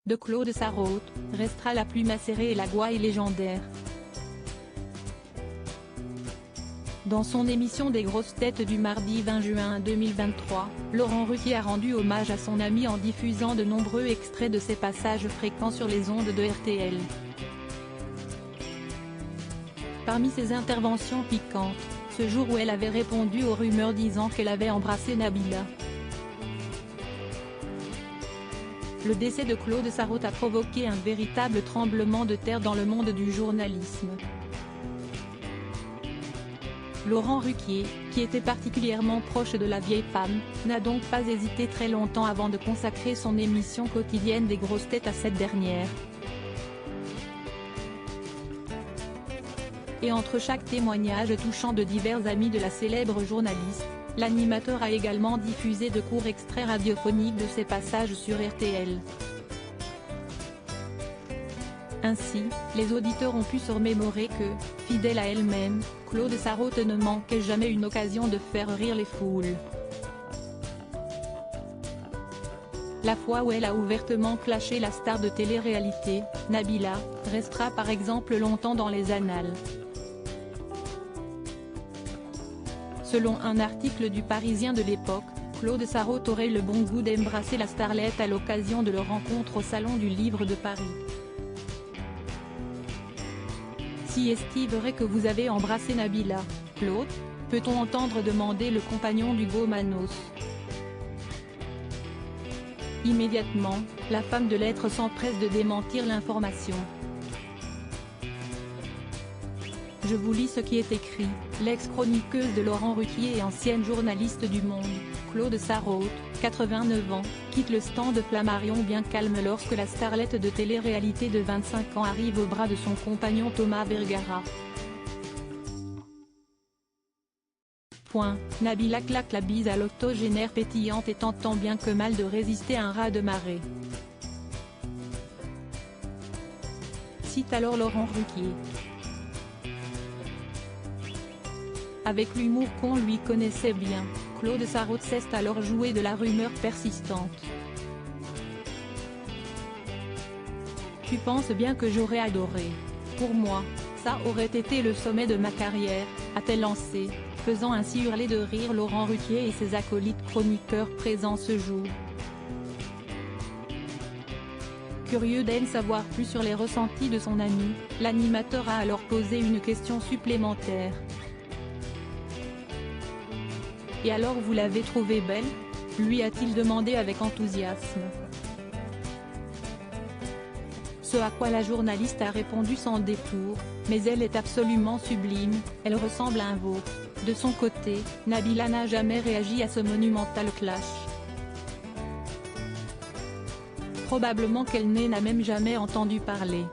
de Claude Sarraute, restera la plume acérée et la gouaille légendaire. Dans son émission des grosses têtes du mardi 20 juin 2023, Laurent Ruquier a rendu hommage à son ami en diffusant de nombreux extraits de ses passages fréquents sur les ondes de RTL. Parmi ses interventions piquantes, ce jour où elle avait répondu aux rumeurs disant qu'elle avait embrassé Nabila. Le décès de Claude Sarraute a provoqué un véritable tremblement de terre dans le monde du journalisme. Laurent Ruquier, qui était particulièrement proche de la vieille femme, n'a donc pas hésité très longtemps avant de consacrer son émission quotidienne des grosses têtes à cette dernière. Et entre chaque témoignage touchant de divers amis de la célèbre journaliste, l'animateur a également diffusé de courts extraits radiophoniques de ses passages sur RTL. Ainsi, les auditeurs ont pu se remémorer que, fidèle à elle-même, Claude Sarraute ne manquait jamais une occasion de faire rire les foules. La fois où elle a ouvertement clashé la star de télé-réalité, Nabila, restera par exemple longtemps dans les annales. Selon un article du Parisien de l'époque, Claude Sarraute aurait le bon goût d'embrasser la starlette à l'occasion de leur rencontre au Salon du Livre de Paris. Si est-il vrai que vous avez embrassé Nabila, Claude, peut-on entendre demander le compagnon d'Hugo Manos. Immédiatement, la femme de lettres s'empresse de démentir l'information. Je vous lis ce qui est écrit. L'ex-chroniqueuse de Laurent Ruquier et ancienne journaliste du Monde, Claude Sarraute, 89 ans, quitte le stand Flammarion bien calme lorsque la starlette de télé-réalité de 25 ans arrive au bras de son compagnon Thomas Vergara. Nabila claque la bise à l'octogénaire pétillante et tente tant bien que mal de résister à un raz-de-marée. Cite alors Laurent Ruquier. Avec l'humour qu'on lui connaissait bien, Claude Sarraute cesse alors jouer de la rumeur persistante. Tu penses bien que j'aurais adoré. Pour moi, ça aurait été le sommet de ma carrière, a-t-elle lancé, faisant ainsi hurler de rire Laurent Ruquier et ses acolytes chroniqueurs présents ce jour. Curieux d'en savoir plus sur les ressentis de son ami, l'animateur a alors posé une question supplémentaire. Et alors vous l'avez trouvée belle ? Lui a-t-il demandé avec enthousiasme. Ce à quoi la journaliste a répondu sans détour, mais elle est absolument sublime, elle ressemble à un veau. De son côté, Nabila n'a jamais réagi à ce monumental clash. Probablement qu'elle n'a même jamais entendu parler.